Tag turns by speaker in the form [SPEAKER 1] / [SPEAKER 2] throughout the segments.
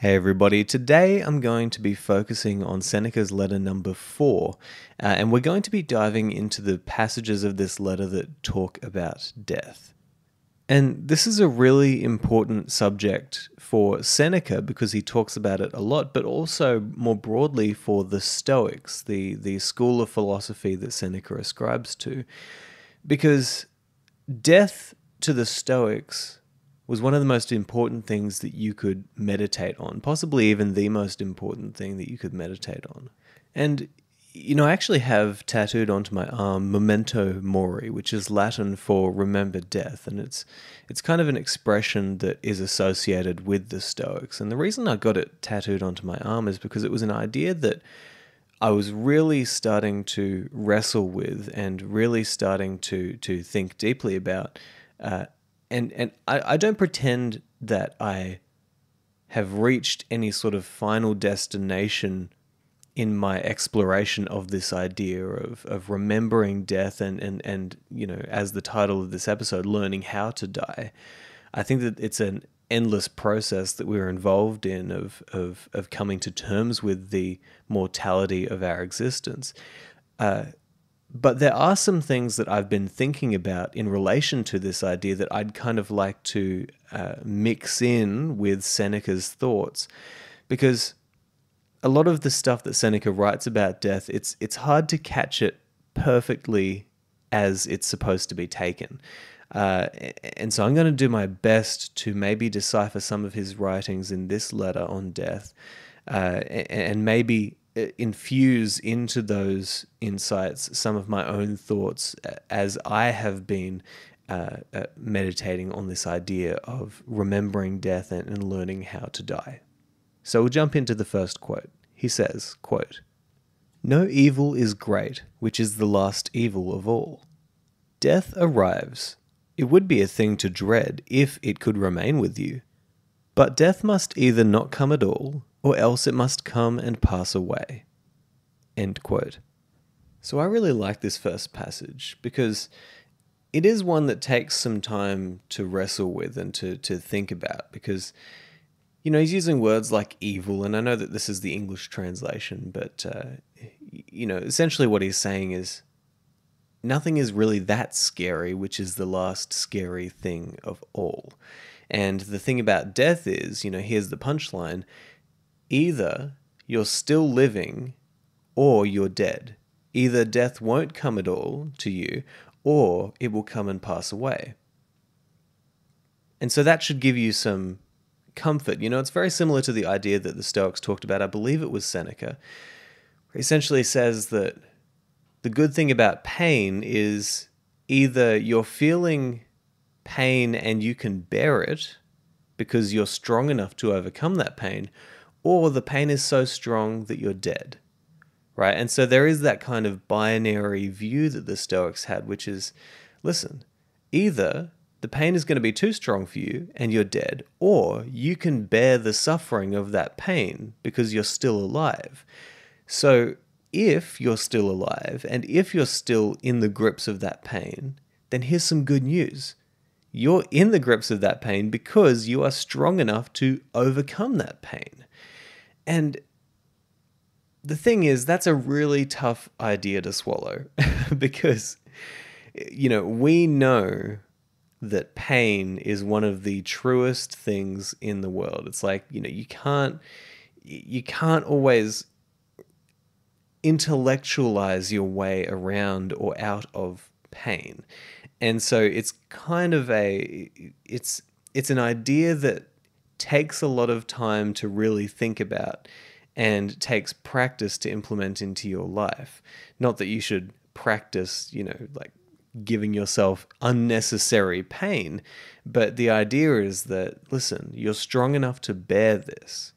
[SPEAKER 1] Hey everybody, today I'm going to be focusing on Seneca's letter number 4, and we're going to be diving into the passages of this letter that talk about death. And this is a really important subject for Seneca because he talks about it a lot, but also more broadly for the Stoics, the school of philosophy that Seneca ascribes to. Because death to the Stoics was one of the most important things that you could meditate on, possibly even the most important thing that you could meditate on. And, I actually have tattooed onto my arm Memento Mori, which is Latin for remember death, and it's kind of an expression that is associated with the Stoics. And the reason I got it tattooed onto my arm is because it was an idea that I was really starting to wrestle with and really starting to think deeply about. And I don't pretend that I have reached any sort of final destination in my exploration of this idea of remembering death and as the title of this episode, learning how to die. I think that it's an endless process that we're involved in of coming to terms with the mortality of our existence. But there are some things that I've been thinking about in relation to this idea that I'd kind of like to mix in with Seneca's thoughts, because a lot of the stuff that Seneca writes about death, it's hard to catch it perfectly as it's supposed to be taken. And so I'm going to do my best to maybe decipher some of his writings in this letter on death, and maybe infuse into those insights some of my own thoughts as I have been meditating on this idea of remembering death and learning how to die. So we'll jump into the first quote. He says, quote, "No evil is great, which is the last evil of all. Death arrives. It would be a thing to dread if it could remain with you. But death must either not come at all, or else it must come and pass away." End quote. So I really like this first passage because it is one that takes some time to wrestle with and to think about, because he's using words like evil, and I know that this is the English translation, but essentially what he's saying is nothing is really that scary, which is the last scary thing of all. And the thing about death is, here's the punchline: either you're still living or you're dead. Either death won't come at all to you, or it will come and pass away. And so that should give you some comfort. It's very similar to the idea that the Stoics talked about. I believe it was Seneca. He essentially says that the good thing about pain is either you're feeling pain and you can bear it because you're strong enough to overcome that pain, or the pain is so strong that you're dead, right? And so there is that kind of binary view that the Stoics had, which is, listen, either the pain is going to be too strong for you and you're dead, or you can bear the suffering of that pain because you're still alive. So if you're still alive and if you're still in the grips of that pain, then here's some good news. You're in the grips of that pain because you are strong enough to overcome that pain. And the thing is, that's a really tough idea to swallow because, we know that pain is one of the truest things in the world. It's like, you can't always intellectualize your way around or out of pain. And so it's kind of it's an idea that takes a lot of time to really think about and takes practice to implement into your life. Not that you should practice, like giving yourself unnecessary pain, but the idea is that, listen, you're strong enough to bear this.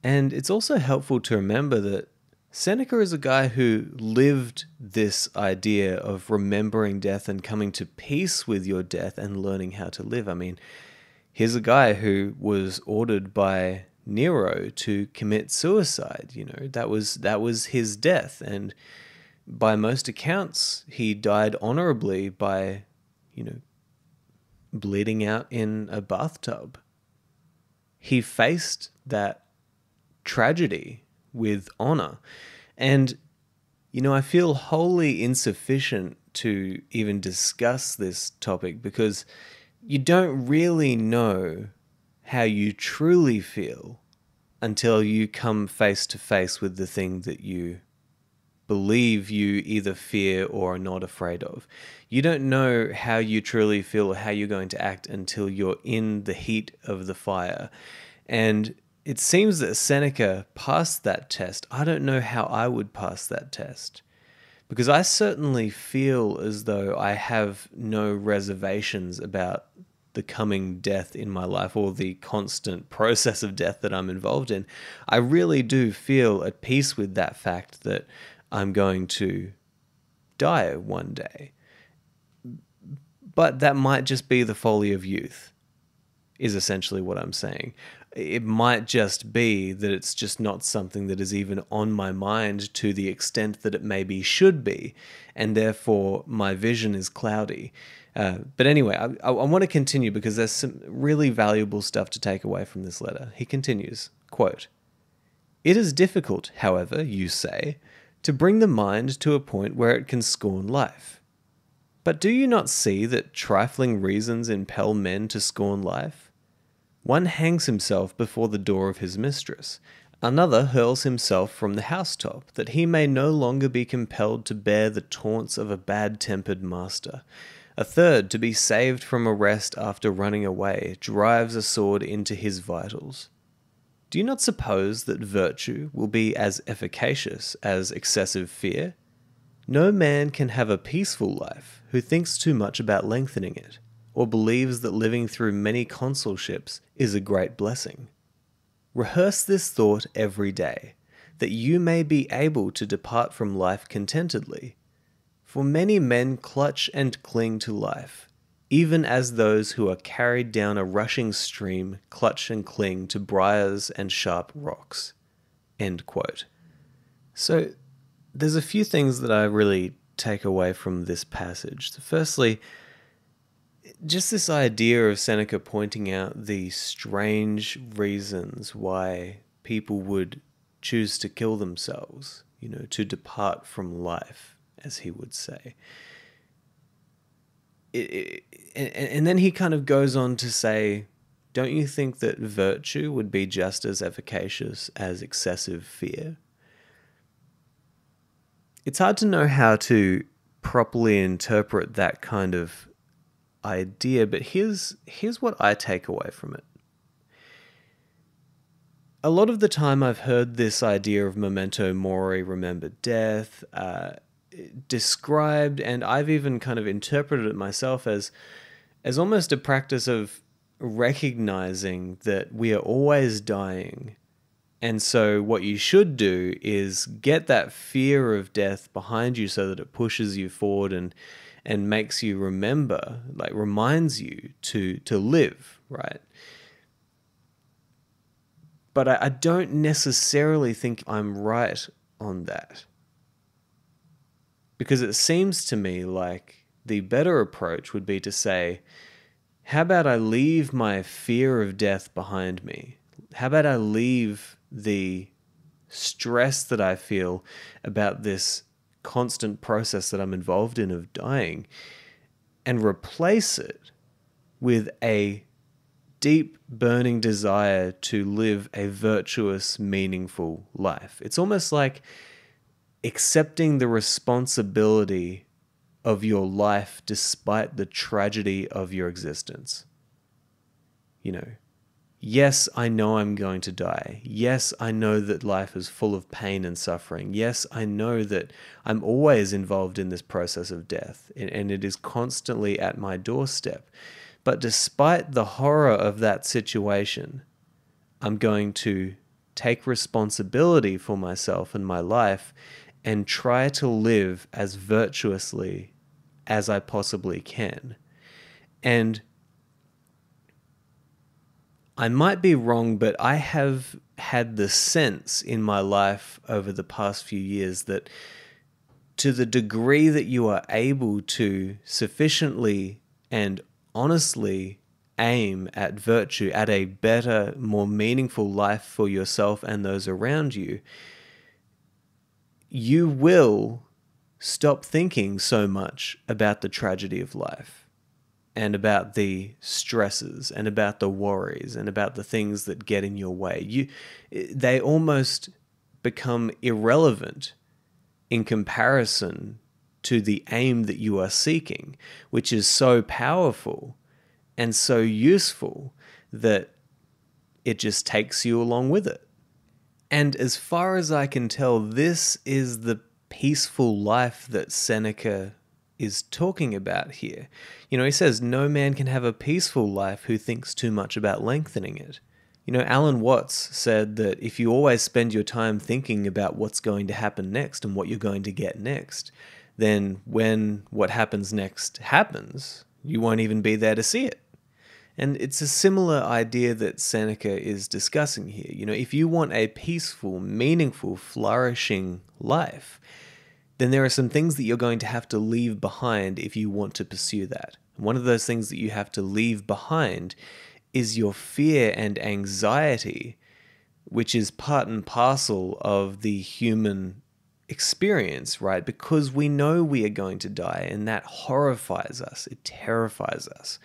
[SPEAKER 1] And it's also helpful to remember that Seneca is a guy who lived this idea of remembering death and coming to peace with your death and learning how to live. I mean, here's a guy who was ordered by Nero to commit suicide. That was his death, and by most accounts, he died honorably by, bleeding out in a bathtub. He faced that tragedy with honor. And, I feel wholly insufficient to even discuss this topic because you don't really know how you truly feel until you come face to face with the thing that you believe you either fear or are not afraid of. You don't know how you truly feel or how you're going to act until you're in the heat of the fire. And it seems that Seneca passed that test. I don't know how I would pass that test, because I certainly feel as though I have no reservations about the coming death in my life or the constant process of death that I'm involved in. I really do feel at peace with that fact that I'm going to die one day. But that might just be the folly of youth, is essentially what I'm saying. It might just be that it's just not something that is even on my mind to the extent that it maybe should be, and therefore my vision is cloudy. But anyway, I want to continue because there's some really valuable stuff to take away from this letter. He continues, quote, "It is difficult, however, you say, to bring the mind to a point where it can scorn life. But do you not see that trifling reasons impel men to scorn life? One hangs himself before the door of his mistress. Another hurls himself from the housetop, that he may no longer be compelled to bear the taunts of a bad-tempered master. A third, to be saved from arrest after running away, drives a sword into his vitals. Do you not suppose that virtue will be as efficacious as excessive fear? No man can have a peaceful life who thinks too much about lengthening it, or believes that living through many consulships is a great blessing. Rehearse this thought every day, that you may be able to depart from life contentedly. For many men clutch and cling to life, even as those who are carried down a rushing stream clutch and cling to briars and sharp rocks." End quote. So there's a few things that I really take away from this passage. Firstly, just this idea of Seneca pointing out the strange reasons why people would choose to kill themselves, to depart from life, as he would say. And then he kind of goes on to say, don't you think that virtue would be just as efficacious as excessive fear? It's hard to know how to properly interpret that kind of idea, but here's what I take away from it. A lot of the time I've heard this idea of memento mori, remember death, described, and I've even kind of interpreted it myself as almost a practice of recognizing that we are always dying. And so what you should do is get that fear of death behind you so that it pushes you forward and makes you remember, like reminds you to live, right? But I don't necessarily think I'm right on that. Because it seems to me like the better approach would be to say, how about I leave my fear of death behind me? How about I leave the stress that I feel about this constant process that I'm involved in of dying and replace it with a deep burning desire to live a virtuous, meaningful life. It's almost like accepting the responsibility of your life despite the tragedy of your existence. Yes, I know I'm going to die. Yes, I know that life is full of pain and suffering. Yes, I know that I'm always involved in this process of death, and it is constantly at my doorstep. But despite the horror of that situation, I'm going to take responsibility for myself and my life and try to live as virtuously as I possibly can. And I might be wrong, but I have had the sense in my life over the past few years that to the degree that you are able to sufficiently and honestly aim at virtue, at a better, more meaningful life for yourself and those around you, you will stop thinking so much about the tragedy of life and about the stresses and about the worries and about the things that get in your way. They almost become irrelevant in comparison to the aim that you are seeking, which is so powerful and so useful that it just takes you along with it. And as far as I can tell, this is the peaceful life that Seneca is talking about here. He says, no man can have a peaceful life who thinks too much about lengthening it. Alan Watts said that if you always spend your time thinking about what's going to happen next and what you're going to get next, then when what happens next happens, you won't even be there to see it. And it's a similar idea that Seneca is discussing here. If you want a peaceful, meaningful, flourishing life, then there are some things that you're going to have to leave behind if you want to pursue that. And one of those things that you have to leave behind is your fear and anxiety, which is part and parcel of the human experience, right? Because we know we are going to die, and that horrifies us. It terrifies us.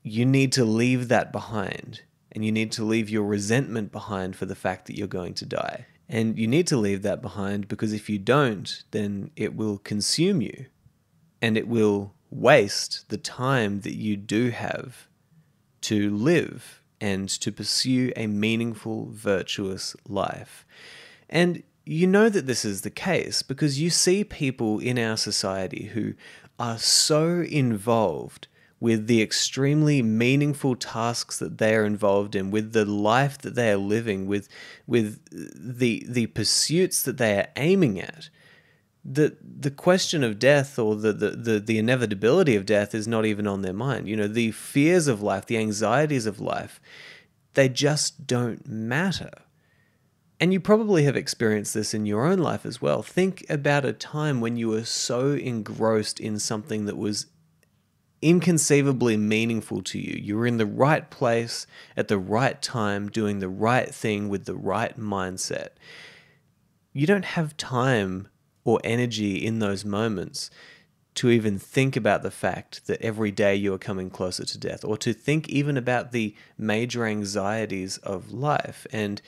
[SPEAKER 1] You need to leave that behind, and you need to leave your resentment behind for the fact that you're going to die. And you need to leave that behind because if you don't, then it will consume you, and it will waste the time that you do have to live and to pursue a meaningful, virtuous life. And you know that this is the case because you see people in our society who are so involved with the extremely meaningful tasks that they are involved in, with the life that they are living, with the pursuits that they are aiming at. The question of death or the inevitability of death is not even on their mind. The fears of life, the anxieties of life, they just don't matter. And you probably have experienced this in your own life as well. Think about a time when you were so engrossed in something that was inconceivably meaningful to you. You were in the right place at the right time, doing the right thing with the right mindset. You don't have time or energy in those moments to even think about the fact that every day you are coming closer to death, or to think even about the major anxieties of life. And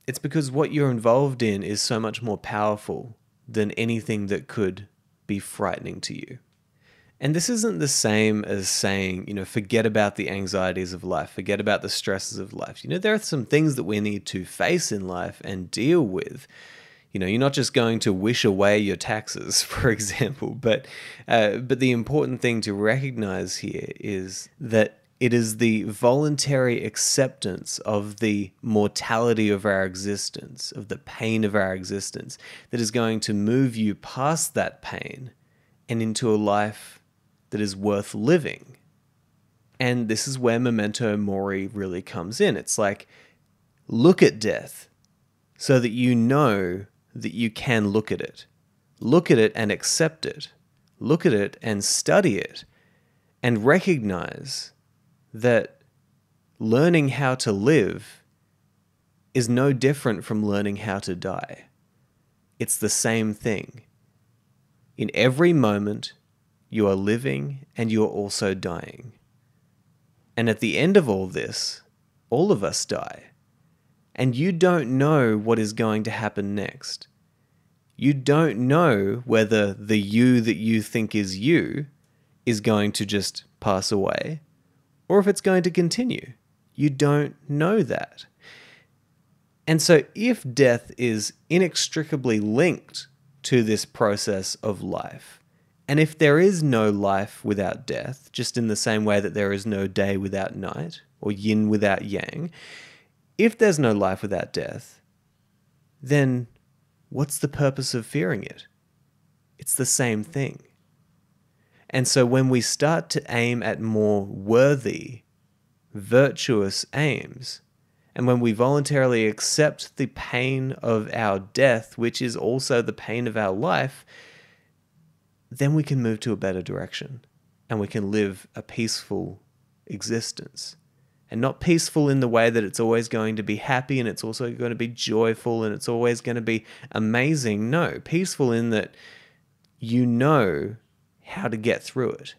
[SPEAKER 1] it's because what you're involved in is so much more powerful than anything that could be frightening to you. And this isn't the same as saying, forget about the anxieties of life, forget about the stresses of life. There are some things that we need to face in life and deal with. You're not just going to wish away your taxes, for example, but the important thing to recognize here is that it is the voluntary acceptance of the mortality of our existence, of the pain of our existence, that is going to move you past that pain and into a life that is worth living. And this is where Memento Mori really comes in. It's like, look at death so that you know that you can look at it. Look at it and accept it. Look at it and study it. And recognize that learning how to live is no different from learning how to die. It's the same thing. In every moment, you are living and you are also dying. And at the end of all this, all of us die. And you don't know what is going to happen next. You don't know whether the you that you think is you is going to just pass away, or if it's going to continue. You don't know that. And so if death is inextricably linked to this process of life, and if there is no life without death, just in the same way that there is no day without night, or yin without yang, if there's no life without death, then what's the purpose of fearing it? It's the same thing. And so when we start to aim at more worthy, virtuous aims, and when we voluntarily accept the pain of our death, which is also the pain of our life, then we can move to a better direction, and we can live a peaceful existence. And not peaceful in the way that it's always going to be happy and it's also going to be joyful and it's always going to be amazing. No, peaceful in that you know how to get through it.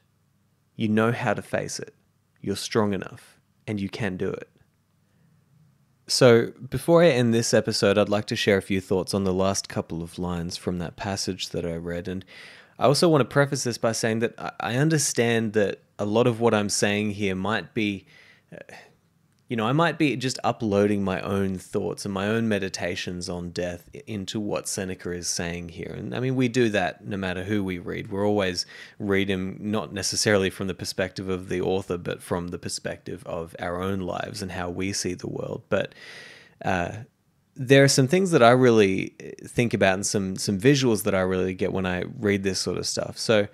[SPEAKER 1] You know how to face it. You're strong enough and you can do it. So before I end this episode, I'd like to share a few thoughts on the last couple of lines from that passage that I read. And I also want to preface this by saying that I understand that a lot of what I'm saying here might be, I might be just uploading my own thoughts and my own meditations on death into what Seneca is saying here. And I mean, we do that no matter who we read. We're always reading not necessarily from the perspective of the author, but from the perspective of our own lives and how we see the world. But there are some things that I really think about and some visuals that I really get when I read this sort of stuff. So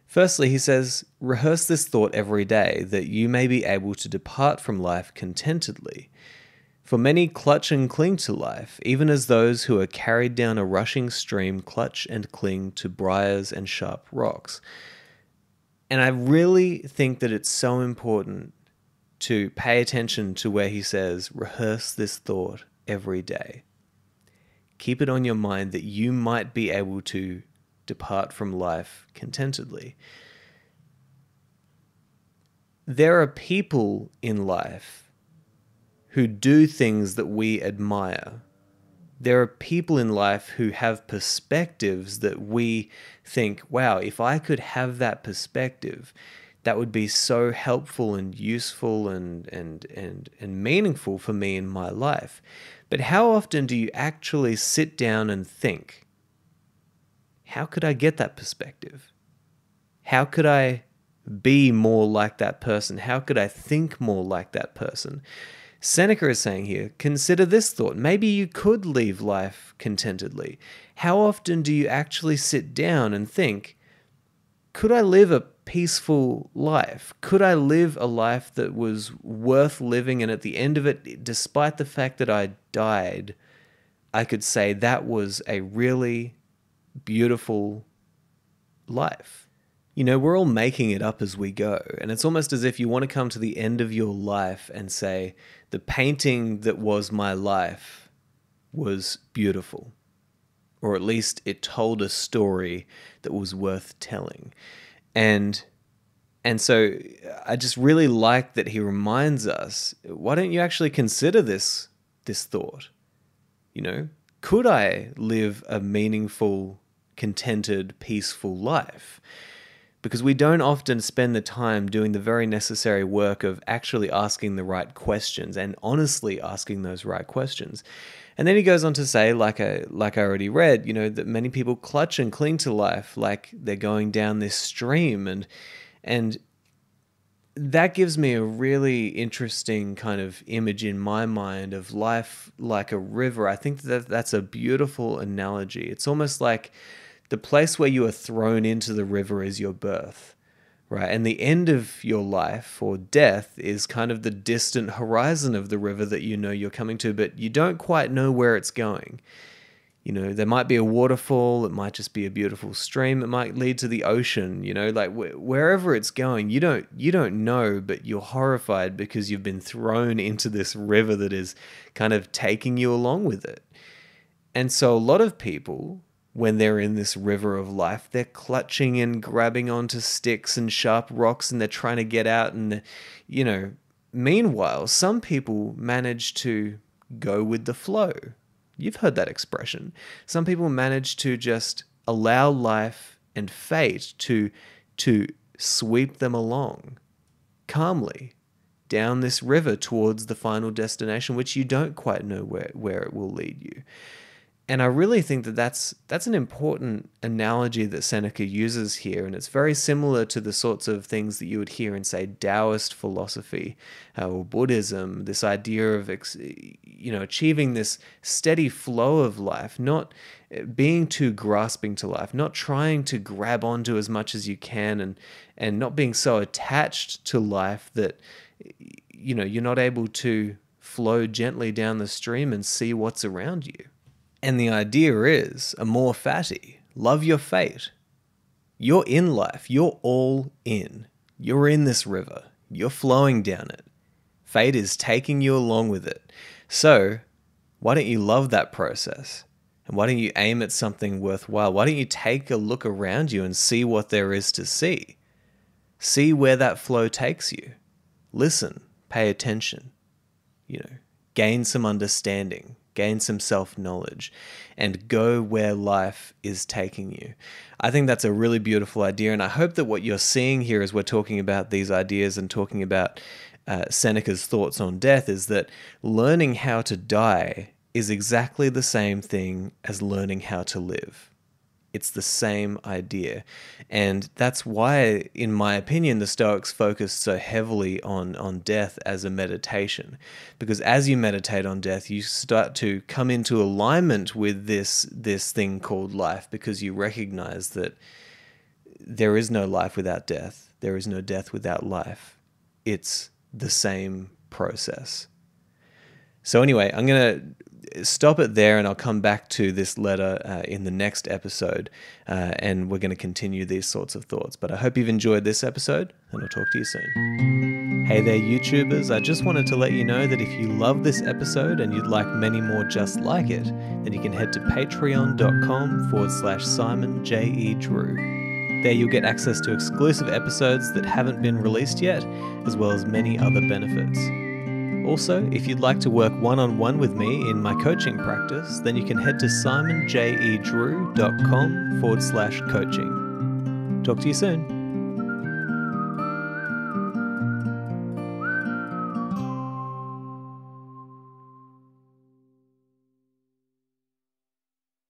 [SPEAKER 1] firstly, he says, rehearse this thought every day that you may be able to depart from life contentedly. For many clutch and cling to life, even as those who are carried down a rushing stream clutch and cling to briars and sharp rocks. And I really think that it's so important to pay attention to where he says, rehearse this thought every day. Keep it on your mind that you might be able to depart from life contentedly. There are people in life who do things that we admire. There are people in life who have perspectives that we think, wow, if I could have that perspective, that would be so helpful and useful and meaningful for me in my life. But how often do you actually sit down and think, how could I get that perspective? How could I be more like that person? How could I think more like that person? Seneca is saying here, consider this thought. Maybe you could leave life contentedly. How often do you actually sit down and think, could I live a peaceful life? Could I live a life that was worth living, and at the end of it, despite the fact that I died, I could say that was a really beautiful life? We're all making it up as we go, and it's almost as if you want to come to the end of your life and say, the painting that was my life was beautiful, or at least it told a story that was worth telling. And so I just really like that he reminds us, why don't you actually consider this thought? Could I live a meaningful, contented, peaceful life? Because we don't often spend the time doing the very necessary work of actually asking the right questions and honestly asking those right questions. And then he goes on to say, like I already read, that many people clutch and cling to life like they're going down this stream. And that gives me a really interesting kind of image in my mind of life like a river. I think that's a beautiful analogy. It's almost like the place where you are thrown into the river is your birth, right? And the end of your life or death is kind of the distant horizon of the river that you're coming to, but you don't quite know where it's going. There might be a waterfall, it might just be a beautiful stream, it might lead to the ocean, like wherever it's going, you don't know, but you're horrified because you've been thrown into this river that is kind of taking you along with it. And so a lot of people, when they're in this river of life, they're clutching and grabbing onto sticks and sharp rocks and they're trying to get out. And, meanwhile, some people manage to go with the flow. You've heard that expression. Some people manage to just allow life and fate to sweep them along calmly down this river towards the final destination, which you don't quite know where it will lead you. And I really think that that's an important analogy that Seneca uses here, and it's very similar to the sorts of things that you would hear in, say, Taoist philosophy or Buddhism, this idea of achieving this steady flow of life, not being too grasping to life, not trying to grab onto as much as you can, and not being so attached to life that you're not able to flow gently down the stream and see what's around you. And the idea is, amor fati, love your fate. You're in life. You're all in. You're in this river. You're flowing down it. Fate is taking you along with it. So, why don't you love that process? And why don't you aim at something worthwhile? Why don't you take a look around you and see what there is to see? See where that flow takes you. Listen, pay attention, gain some understanding, gain some self-knowledge, and go where life is taking you. I think that's a really beautiful idea, and I hope that what you're seeing here as we're talking about these ideas and talking about Seneca's thoughts on death is that learning how to die is exactly the same thing as learning how to live. It's the same idea. And that's why, in my opinion, the Stoics focused so heavily on death as a meditation. Because as you meditate on death, you start to come into alignment with this thing called life, because you recognize that there is no life without death. There is no death without life. It's the same process. So anyway, I'm going to stop it there, and I'll come back to this letter in the next episode, and we're going to continue these sorts of thoughts. But I hope you've enjoyed this episode, and I'll talk to you soon. Hey there, YouTubers. I just wanted to let you know that if you love this episode and you'd like many more just like it, then you can head to patreon.com/Simon J.E. Drew. There you'll get access to exclusive episodes that haven't been released yet, as well as many other benefits. Also, if you'd like to work one-on-one with me in my coaching practice, then you can head to simonjedrew.com/coaching. Talk to you soon.